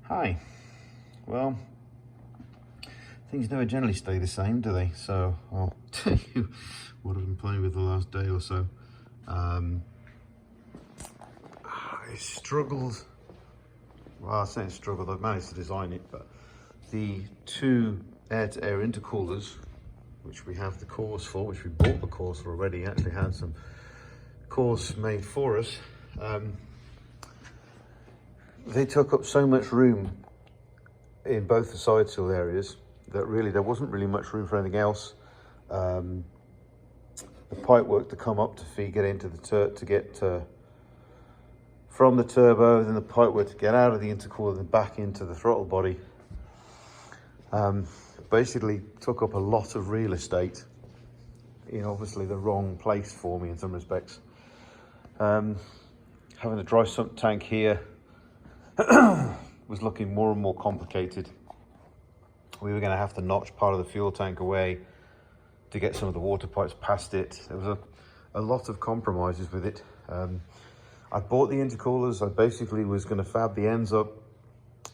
Hi. Well, things never generally stay the same, do they? So I'll tell you what I've been playing with the last day or so. I struggled. Well, I say I struggled. I've managed to design it, but the two air-to-air intercoolers, which we have the cores for, which we bought the cores for already, actually had some cores made for us. They took up so much room in both the side sill areas that really there wasn't really much room for anything else. The pipe work to come up to get into the to get from the turbo, then the pipe work to get out of the intercooler and back into the throttle body. Basically took up a lot of real estate in obviously the wrong place for me in some respects. Having a dry sump tank here was looking more and more complicated. We were going to have to notch part of the fuel tank away to get some of the water pipes past it. There was a lot of compromises with it. I bought the intercoolers. I basically was going to fab the ends up,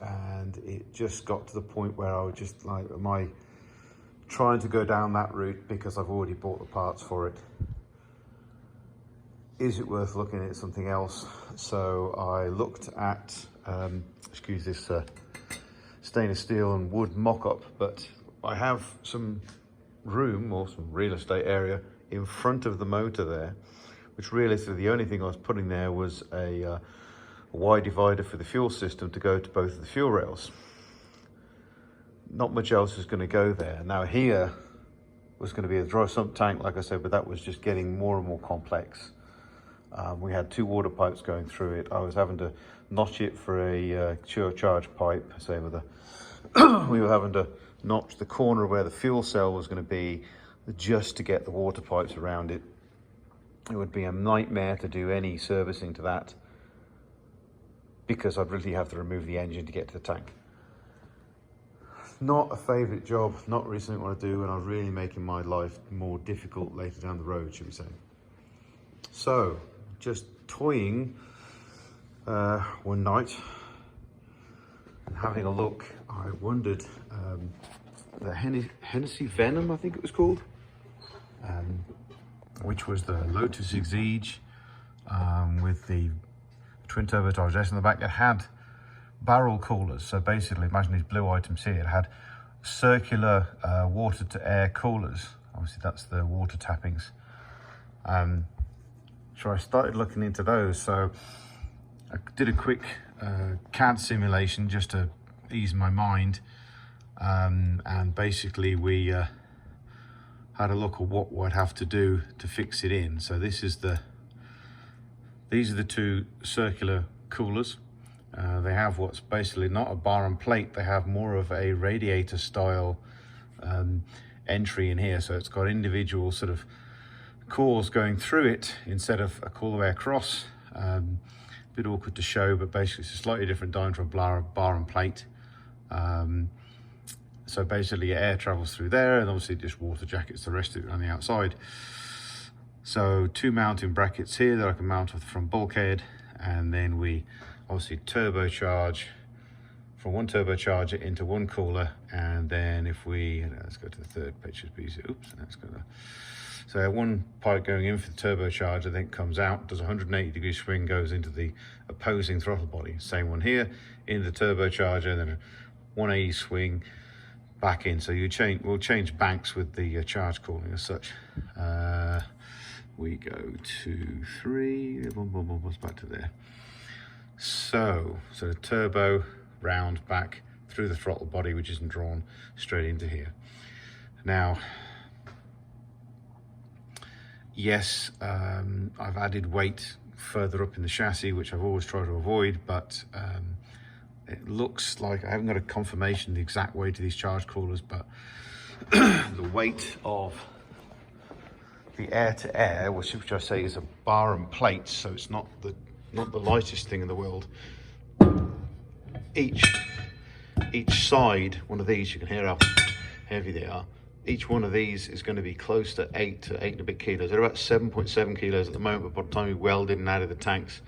and it just got to the point where I was just like, am I trying to go down that route because I've already bought the parts for it? Is it worth looking at something else? So I looked at, excuse this stainless steel and wood mock-up, but I have some room or some real estate area in front of the motor there, which realistically the only thing I was putting there was a Y divider for the fuel system to go to both of the fuel rails. Not much else is going to go there. Now here was going to be a dry sump tank, like I said, but that was just getting more and more complex. We had two water pipes going through it. I was having to notch it for a charge pipe, say with a we were having to notch the corner where the fuel cell was going to be just to get the water pipes around it. It would be a nightmare to do any servicing to that because I'd really have to remove the engine to get to the tank. Not a favourite job, not really something I want to do, and I'm really making my life more difficult later down the road, should we say. So, just toying one night and having a look, I wondered, the Hennessy Venom, I think it was called, which was the Lotus Exige with the twin turbocharged S in the back. It had barrel coolers, so basically imagine these blue items here. It had circular water to air coolers. Obviously that's the water tappings. So I started looking into those. So I did a quick CAD simulation just to ease my mind, and basically we had a look at what I'd have to do to fix it in. So these are the two circular coolers. They have what's basically not a bar and plate, they have more of a radiator style entry in here. So it's got individual sort of cores going through it instead of all the way across. A bit awkward to show, but basically it's a slightly different diameter of bar and plate. So basically air travels through there, and obviously just water jackets the rest of it on the outside. So two mounting brackets here that I can mount with the front bulkhead, and then we obviously turbocharge from one turbocharger into one cooler, and then if we, let's go to the third picture, oops, let's go there. So one pipe going in for the turbocharger, then comes out, does a 180-degree swing, goes into the opposing throttle body. Same one here, in the turbocharger, then a 180 swing back in. So we'll change banks with the charge cooling as such. We go to 3, boom, boom, boom, back to there. So the turbo round back through the throttle body, which isn't drawn straight into here. Now, yes, I've added weight further up in the chassis, which I've always tried to avoid, but it looks like I haven't got a confirmation the exact weight of these charge coolers, but the weight of the air-to-air, which I say is a bar and plate, so it's not the lightest thing in the world. Each side, one of these, you can hear how heavy they are. Each one of these is going to be close to 8 and a bit kilos. They're about 7.7 kilos at the moment, but by the time we welded and added the tanks,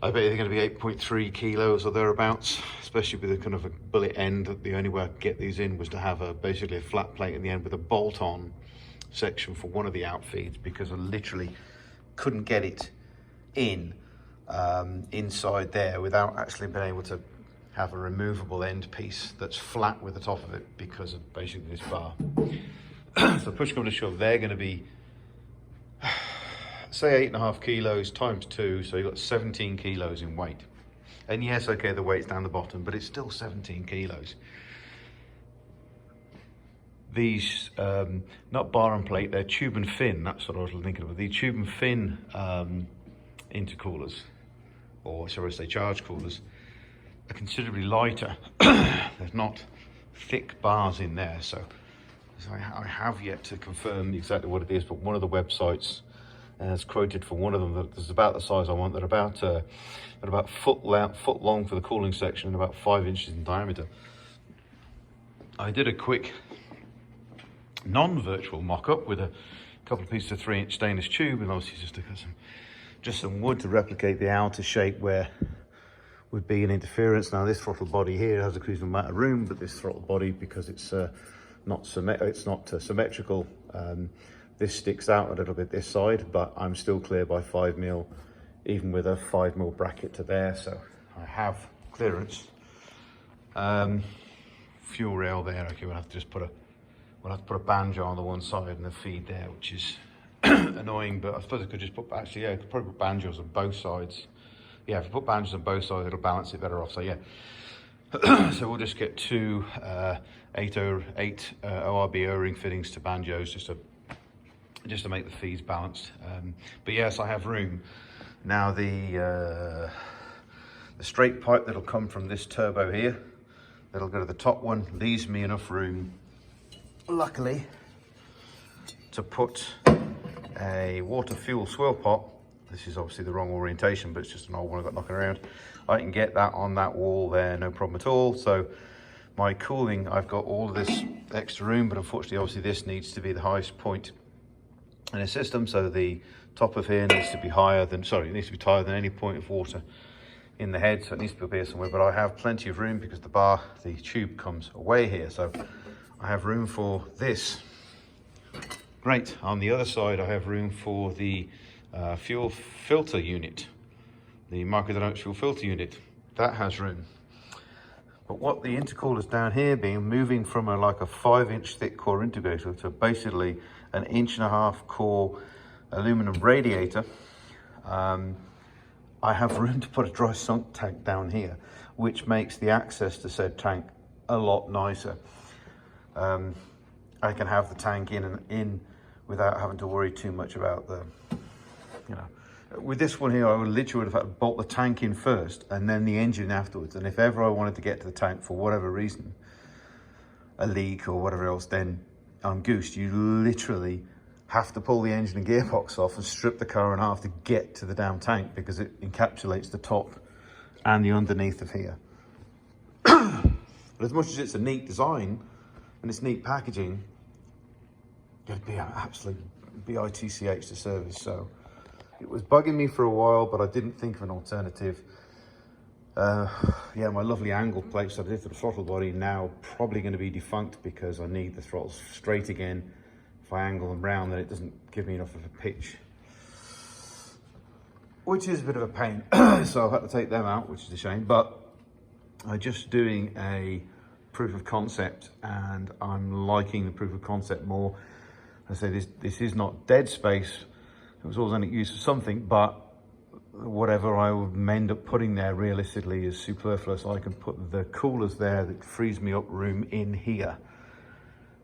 I bet they're going to be 8.3 kilos or thereabouts, especially with a kind of a bullet end. The only way I could get these in was to have basically a flat plate in the end with a bolt-on section for one of the outfeeds, because I literally couldn't get it in inside there without actually being able to have a removable end piece that's flat with the top of it because of basically this bar. So push come to shove, they're going to be, say 8.5 kilos times 2, so you've got 17 kilos in weight. And yes, okay, the weight's down the bottom, but it's still 17 kilos. These, not bar and plate, they're tube and fin, that's what I was thinking of. The tube and fin intercoolers, or shall I say charge coolers, are considerably lighter. There's not thick bars in there, so I have yet to confirm exactly what it is, but one of the websites has quoted for one of them that is about the size I want. They're about foot long for the cooling section and about 5 inches in diameter. I did a quick non-virtual mock-up with a couple of pieces of 3-inch stainless tube, and obviously just some wood to replicate the outer shape where would be an interference. Now this throttle body here has a cruising amount of room, but this throttle body, because it's not symmetrical, this sticks out a little bit this side, but I'm still clear by 5mm, even with a 5mm bracket to there, so I have clearance. Fuel rail there. Okay, we'll have to put a banjo on the one side and the feed there, which is annoying, but I suppose I could just put, actually, yeah, I could probably put banjos on both sides. Yeah, if I put banjos on both sides, it'll balance it better off, so yeah. So we'll just get 2 8 ORB O-ring fittings to banjos just to make the feeds balanced. But yes, I have room. Now the straight pipe that'll come from this turbo here, that'll go to the top one, leaves me enough room, luckily, to put a water fuel swirl pot. This is obviously the wrong orientation, but it's just an old one I've got knocking around. I can get that on that wall there, no problem at all. So my cooling, I've got all of this extra room, but unfortunately, obviously this needs to be the highest point in a system. So the top of here needs to be higher than, sorry, it needs to be higher than any point of water in the head. So it needs to be up here somewhere, but I have plenty of room because the tube comes away here. So I have room for this. Great. On the other side, I have room for the fuel filter unit, the microdynamic fuel filter unit. That has room. But what the intercooler's down here being, moving from like a 5-inch thick core integrator to basically an 1.5-inch core aluminum radiator, I have room to put a dry sump tank down here, which makes the access to said tank a lot nicer. I can have the tank in without having to worry too much about the, you know, with this one here, I would literally have had to bolt the tank in first and then the engine afterwards. And if ever I wanted to get to the tank for whatever reason, a leak or whatever else, then I'm goosed. You literally have to pull the engine and gearbox off and strip the car in half to get to the damn tank, because it encapsulates the top and the underneath of here. But as much as it's a neat design and it's neat packaging, it'd be an absolute bitch to service. So it was bugging me for a while, but I didn't think of an alternative. Yeah, my lovely angle plates that I did for the throttle body now probably going to be defunct, because I need the throttles straight again. If I angle them round, then it doesn't give me enough of a pitch, which is a bit of a pain. So I've had to take them out, which is a shame, but I'm just doing a proof of concept and I'm liking the proof of concept more. I say this is not dead space. It was always only used for something, but whatever I would end up putting there realistically is superfluous. I can put the coolers there that frees me up room in here.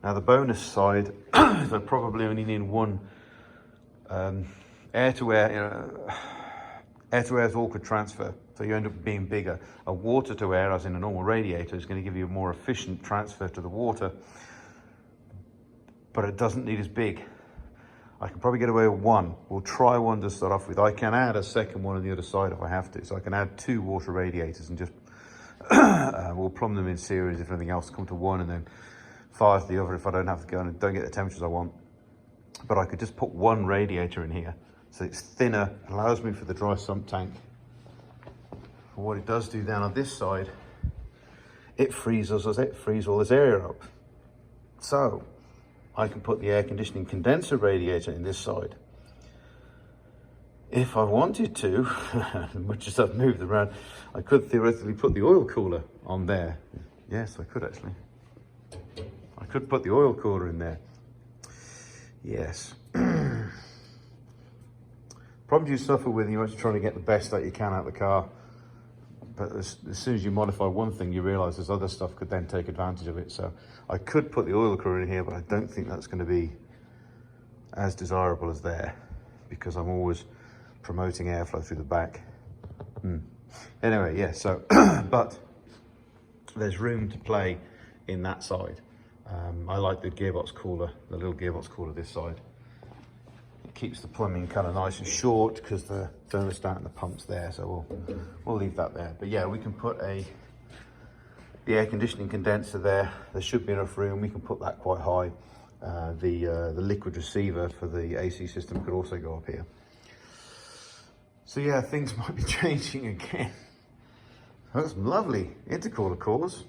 Now the bonus side is I probably only need one air-to-air. Air-to-air is awkward transfer, so you end up being bigger. A water-to-air, as in a normal radiator, is going to give you a more efficient transfer to the water, but it doesn't need as big. I can probably get away with one. We'll try one to start off with. I can add a second one on the other side if I have to. So I can add 2 water radiators and just we'll plumb them in series if anything else, come to one and then fire to the other if I don't have to go and don't get the temperatures I want. But I could just put one radiator in here, so it's thinner, allows me for the dry sump tank. But what it does do down on this side, it frees all this area up. So I can put the air conditioning condenser radiator in this side. If I wanted to, much as I've moved around, I could theoretically put the oil cooler on there. Yes, I could actually. I could put the oil cooler in there. Yes. Problems you suffer with, you're actually trying to get the best that you can out of the car. But as soon as you modify one thing, you realize there's other stuff could then take advantage of it. So I could put the oil cooler in here, but I don't think that's going to be as desirable as there, because I'm always promoting airflow through the back. Anyway, yeah, so, but there's room to play in that side. I like the gearbox cooler, the little gearbox cooler this side. It keeps the plumbing kind of nice and short because the thermostat and the pump's there, so we'll leave that there. But yeah, we can put the air conditioning condenser there. There should be enough room. We can put that quite high. The liquid receiver for the AC system could also go up here. So yeah, things might be changing again. That's lovely intercooler cores.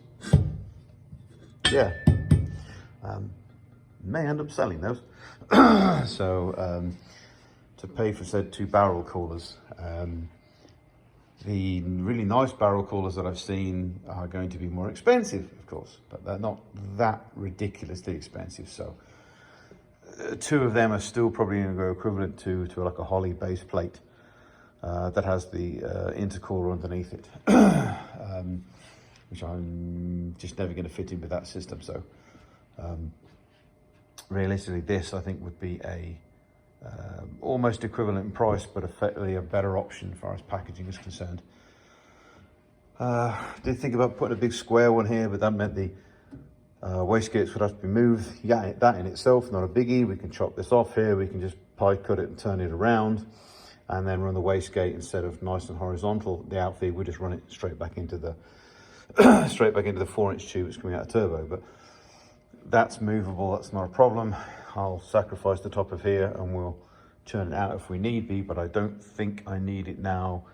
Yeah, may end up selling those. So to pay for said 2 barrel coolers. The really nice barrel coolers that I've seen are going to be more expensive, of course, but they're not that ridiculously expensive. So 2 of them are still probably going to go equivalent to like a Holly base plate that has the intercooler underneath it, which I'm just never going to fit in with that system. So realistically, this I think would be a almost equivalent in price, but effectively a better option as far as packaging is concerned. Did think about putting a big square one here, but that meant the wastegates would have to be moved. Yeah, that in itself, not a biggie. We can chop this off here. We can just pie cut it and turn it around, and then run the wastegate instead of nice and horizontal. The outfeed, we just run it straight back into the 4-inch tube that's coming out of turbo. But that's movable. That's not a problem. I'll sacrifice the top of here and we'll churn it out if we need be, but I don't think I need it now.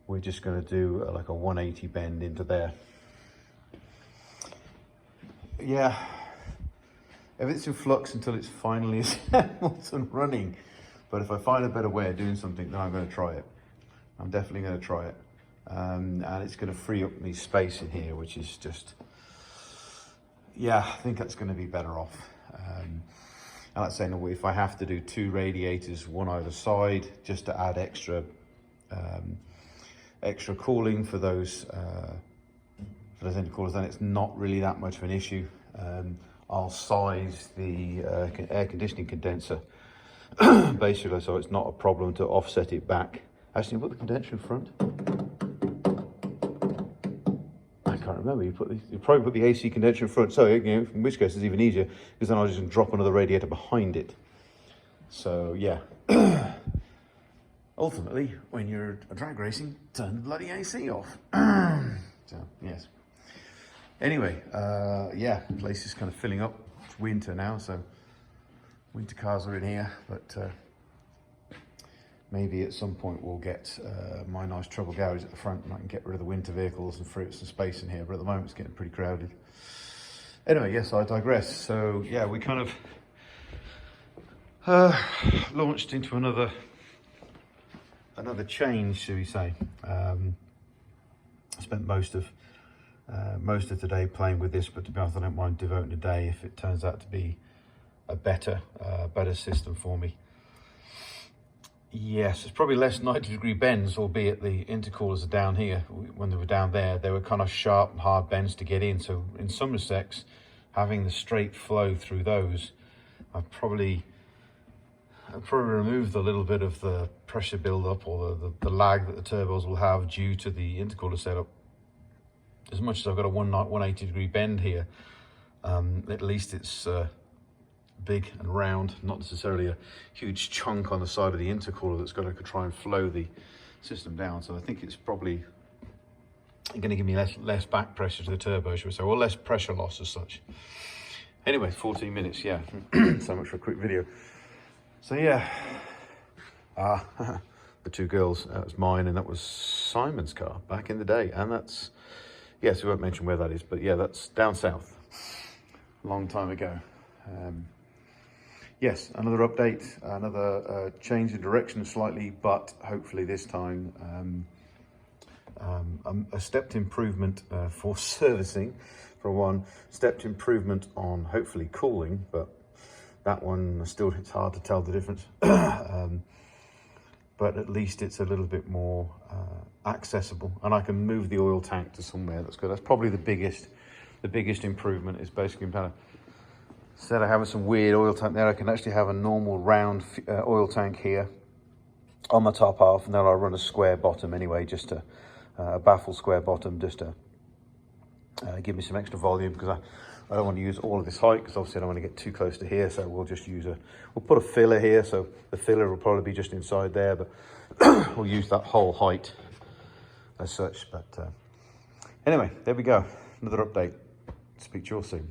We're just going to do like a 180 bend into there. Yeah, everything's in flux until it's finally assembled and running. But if I find a better way of doing something, then I'm going to try it. I'm definitely going to try it. And it's going to free up me space in here, which is just, yeah, I think that's going to be better off. And like saying, if I have to do 2 radiators, one either side, just to add extra cooling for those intercoolers, then it's not really that much of an issue. I'll size the air conditioning condenser basically, so it's not a problem to offset it back. Actually, put the condenser in front. I can't remember. You probably put the AC condenser in front. So, in which case it's even easier, because then I'll just drop another radiator behind it. So yeah. Ultimately, when you're drag racing, turn the bloody AC off. So yes. Anyway, yeah, the place is kind of filling up. It's winter now, so winter cars are in here, but maybe at some point we'll get my nice trouble garage at the front, and I can get rid of the winter vehicles and free up some space in here, but at the moment it's getting pretty crowded. Anyway, yes, I digress. So yeah, we kind of launched into another change, shall we say. I spent most of today playing with this, but to be honest, I don't mind devoting a day if it turns out to be a better system for me. Yes, it's probably less 90-degree bends, albeit the intercoolers are down here. When they were down there, they were kind of sharp and hard bends to get in. So in some respects, having the straight flow through those, I've probably removed a little bit of the pressure buildup or the lag that the turbos will have due to the intercooler setup. As much as I've got a 180-degree bend here, at least it's big and round, not necessarily a huge chunk on the side of the intercooler that's going to try and flow the system down. So I think it's probably going to give me less back pressure to the turbo, should we say, or less pressure loss as such. Anyway, 14 minutes, yeah. So much for a quick video. So yeah, the two girls. That was mine, and that was Simon's car back in the day. And that's, yes, we won't mention where that is, but yeah, that's down south, long time ago. Yes, another update, another change in direction slightly, but hopefully this time a stepped improvement for servicing, for one, stepped improvement on hopefully cooling, but that one still, it's hard to tell the difference. But at least it's a little bit more accessible, and I can move the oil tank to somewhere that's good. That's probably the biggest improvement, is basically kind of, instead of having some weird oil tank there, I can actually have a normal round oil tank here on the top half, and then I'll run a square bottom anyway, just to a baffle square bottom, just to give me some extra volume, because I don't want to use all of this height, because obviously I don't want to get too close to here. So we'll just use we'll put a filler here, so the filler will probably be just inside there, but we'll use that whole height as such. But anyway, there we go, another update. Speak to you all soon.